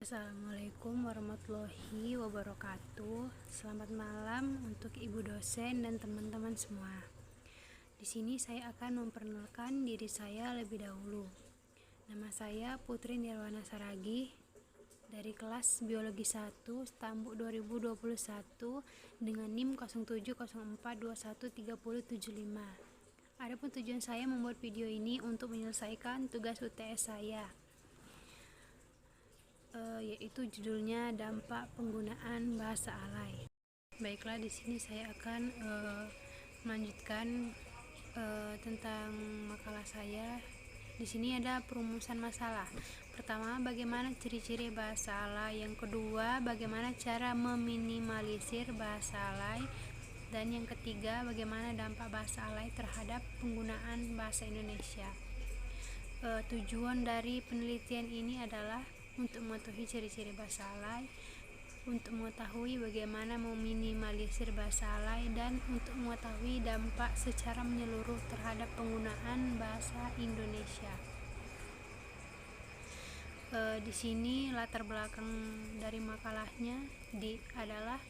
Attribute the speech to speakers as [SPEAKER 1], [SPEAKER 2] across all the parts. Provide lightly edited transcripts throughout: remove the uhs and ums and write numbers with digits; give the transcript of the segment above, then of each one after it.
[SPEAKER 1] Assalamualaikum warahmatullahi wabarakatuh. Selamat malam untuk ibu dosen dan teman-teman semua. Di sini saya akan memperkenalkan diri saya lebih dahulu. Nama saya Putri Nirwana Saragih dari kelas Biologi 1 Stambuk 2021 dengan NIM 0704213075. Adapun tujuan saya membuat video ini untuk menyelesaikan tugas UTS saya, yaitu judulnya dampak penggunaan bahasa alay. Baiklah, di sini saya akan melanjutkan tentang makalah saya. Di sini ada perumusan masalah. Pertama, bagaimana ciri-ciri bahasa alay. Yang kedua, bagaimana cara meminimalisir bahasa alay. Dan yang ketiga, bagaimana dampak bahasa alay terhadap penggunaan bahasa Indonesia. Tujuan dari penelitian ini adalah untuk mengetahui ciri-ciri bahasa alay, untuk mengetahui bagaimana meminimalisir bahasa alay, dan untuk mengetahui dampak secara menyeluruh terhadap penggunaan bahasa Indonesia. Di sini latar belakang dari makalahnya adalah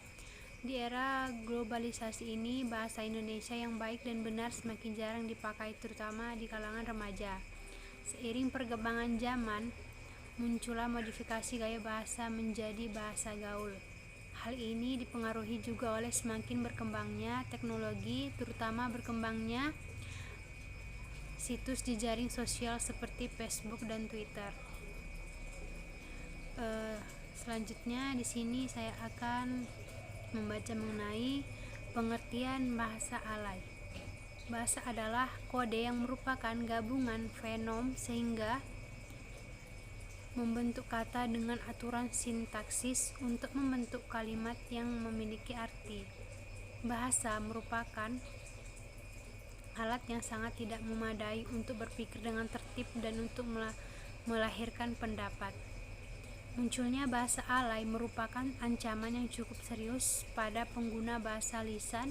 [SPEAKER 1] di era globalisasi ini, bahasa Indonesia yang baik dan benar semakin jarang dipakai, terutama di kalangan remaja. Seiring perkembangan zaman, muncullah modifikasi gaya bahasa menjadi bahasa gaul. Hal ini dipengaruhi juga oleh semakin berkembangnya teknologi, terutama berkembangnya situs jejaring sosial seperti Facebook dan Twitter. Selanjutnya di sini saya akan membaca mengenai pengertian bahasa alay. Bahasa adalah kode yang merupakan gabungan fonem sehingga membentuk kata dengan aturan sintaksis untuk membentuk kalimat yang memiliki arti. Bahasa merupakan alat yang sangat tidak memadai untuk berpikir dengan tertib dan untuk melahirkan pendapat. Munculnya bahasa alay merupakan ancaman yang cukup serius pada pengguna bahasa lisan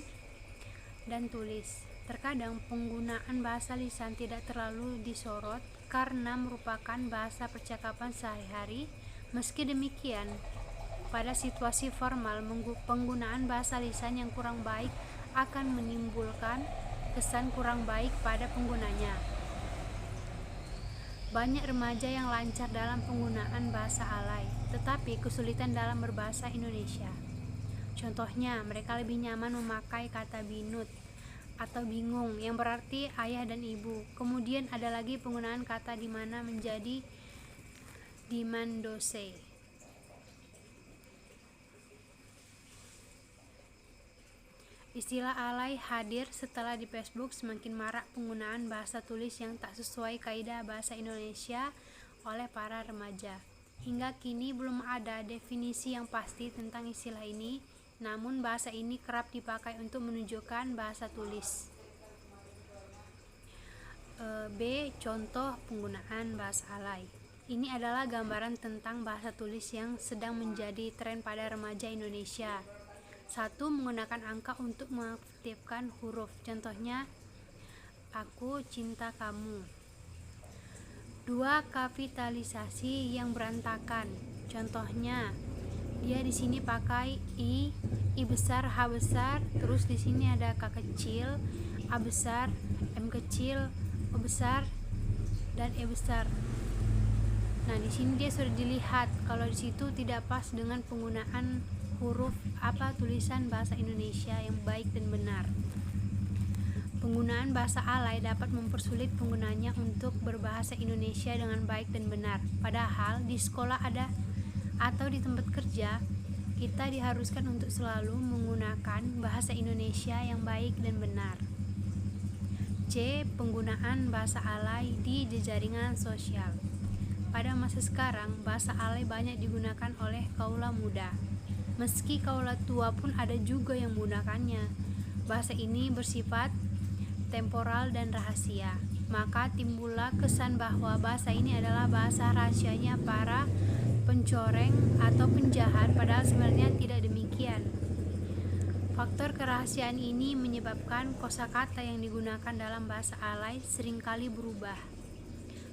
[SPEAKER 1] dan tulis. Terkadang penggunaan bahasa lisan tidak terlalu disorot karena merupakan bahasa percakapan sehari-hari. Meski demikian, pada situasi formal, penggunaan bahasa lisan yang kurang baik akan menimbulkan kesan kurang baik pada penggunanya. Banyak remaja yang lancar dalam penggunaan bahasa alay, tetapi kesulitan dalam berbahasa Indonesia. Contohnya, mereka lebih nyaman memakai kata binut atau bingung yang berarti ayah dan ibu. Kemudian ada lagi penggunaan kata di mana menjadi dimandose. Istilah alay hadir setelah di Facebook semakin marak penggunaan bahasa tulis yang tak sesuai kaidah bahasa Indonesia oleh para remaja. Hingga kini belum ada definisi yang pasti tentang istilah ini, namun bahasa ini kerap dipakai untuk menunjukkan bahasa tulis. B. Contoh penggunaan bahasa alay. Ini adalah gambaran tentang bahasa tulis yang sedang menjadi tren pada remaja Indonesia. 1. Menggunakan angka untuk mengaktifkan huruf. Contohnya, aku cinta kamu. 2. Kapitalisasi yang berantakan. Contohnya, dia di sini pakai I besar, H besar, terus di sini ada K kecil, A besar, M kecil, O besar, dan E besar. Nah, di sini dia sudah dilihat kalau di situ tidak pas dengan penggunaan huruf tulisan bahasa Indonesia yang baik dan benar. Penggunaan bahasa alay dapat mempersulit penggunanya untuk berbahasa Indonesia dengan baik dan benar. Padahal di sekolah atau di tempat kerja, kita diharuskan untuk selalu menggunakan bahasa Indonesia yang baik dan benar. C. Penggunaan bahasa alay di jejaringan sosial. Pada masa sekarang, bahasa alay banyak digunakan oleh kaula muda. Meski kaula tua pun ada juga yang menggunakannya. Bahasa ini bersifat temporal dan rahasia. Maka timbullah kesan bahwa bahasa ini adalah bahasa rahasianya para pencoreng atau penjahat, padahal sebenarnya tidak demikian. Faktor kerahasiaan ini menyebabkan kosakata yang digunakan dalam bahasa alay seringkali berubah.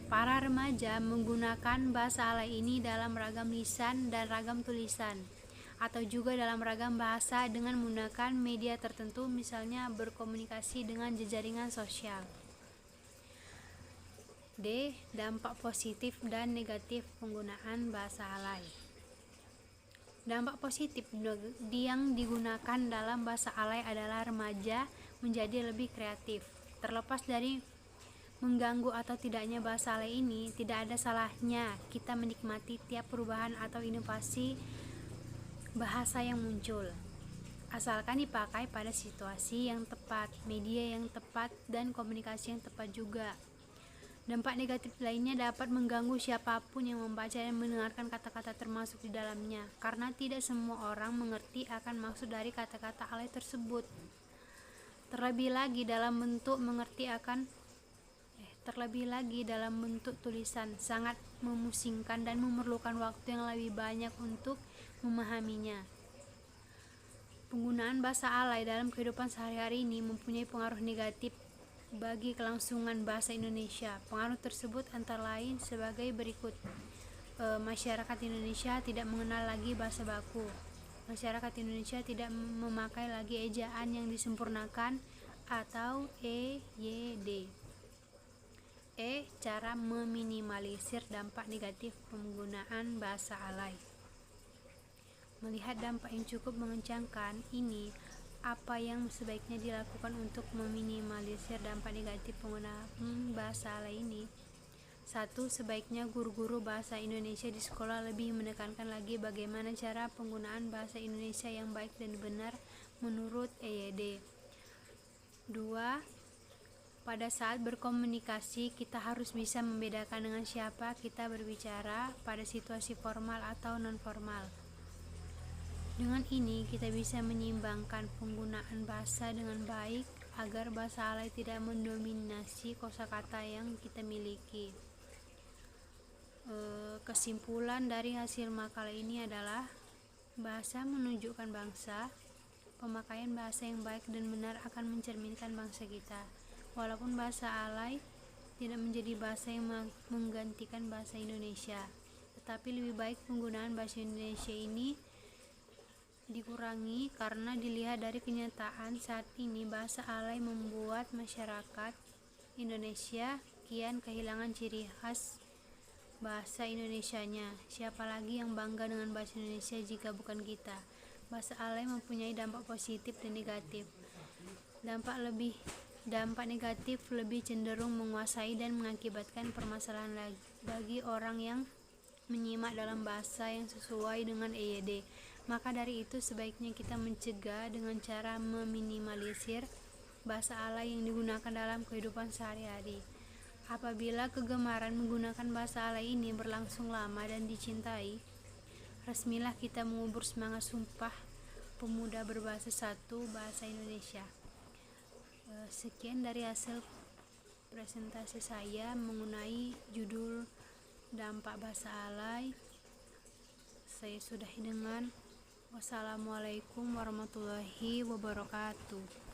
[SPEAKER 1] Para remaja menggunakan bahasa alay ini dalam ragam lisan dan ragam tulisan, atau juga dalam ragam bahasa dengan menggunakan media tertentu, misalnya berkomunikasi dengan jejaringan sosial. D. Dampak positif dan negatif penggunaan bahasa alay. Dampak positif yang digunakan dalam bahasa alay adalah remaja menjadi lebih kreatif. Terlepas dari mengganggu atau tidaknya bahasa alay ini, tidak ada salahnya kita menikmati tiap perubahan atau inovasi bahasa yang muncul, asalkan dipakai pada situasi yang tepat, media yang tepat, dan komunikasi yang tepat juga. Dampak negatif lainnya dapat mengganggu siapapun yang membaca dan mendengarkan kata-kata termasuk di dalamnya, karena tidak semua orang mengerti akan maksud dari kata-kata alay tersebut. Terlebih lagi dalam bentuk tulisan sangat memusingkan dan memerlukan waktu yang lebih banyak untuk memahaminya. Penggunaan bahasa alay dalam kehidupan sehari-hari ini mempunyai pengaruh negatif bagi kelangsungan bahasa Indonesia. Pengaruh tersebut antara lain sebagai berikut. Masyarakat Indonesia tidak mengenal lagi bahasa baku. Masyarakat Indonesia tidak memakai lagi ejaan yang disempurnakan atau EYD. Cara meminimalisir dampak negatif penggunaan bahasa alay. Melihat dampak yang cukup mengencangkan ini, apa yang sebaiknya dilakukan untuk meminimalisir dampak negatif penggunaan bahasa alay ini? 1. Sebaiknya guru-guru bahasa Indonesia di sekolah lebih menekankan lagi bagaimana cara penggunaan bahasa Indonesia yang baik dan benar menurut EYD. 2. Pada saat berkomunikasi, kita harus bisa membedakan dengan siapa kita berbicara pada situasi formal atau non-formal. Dengan ini, kita bisa menyeimbangkan penggunaan bahasa dengan baik agar bahasa alay tidak mendominasi kosakata yang kita miliki. Kesimpulan dari hasil makalah ini adalah bahasa menunjukkan bangsa. Pemakaian bahasa yang baik dan benar akan mencerminkan bangsa kita. Walaupun bahasa alay tidak menjadi bahasa yang menggantikan bahasa Indonesia, tetapi lebih baik penggunaan bahasa Indonesia ini dikurangi karena dilihat dari kenyataan saat ini bahasa alay membuat masyarakat Indonesia kian kehilangan ciri khas bahasa Indonesianya. Siapa lagi yang bangga dengan bahasa Indonesia jika bukan kita? Bahasa alay mempunyai dampak positif dan negatif. Dampak negatif lebih cenderung menguasai dan mengakibatkan permasalahan bagi orang yang menyimak dalam bahasa yang sesuai dengan EYD. Maka dari itu sebaiknya kita mencegah dengan cara meminimalisir bahasa alay yang digunakan dalam kehidupan sehari-hari. Apabila kegemaran menggunakan bahasa alay ini berlangsung lama dan dicintai, resmilah kita mengubur semangat Sumpah Pemuda Berbahasa Satu Bahasa Indonesia. Sekian dari hasil presentasi saya mengenai judul dampak bahasa alay. Saya sudahi dengan wassalamualaikum warahmatullahi wabarakatuh.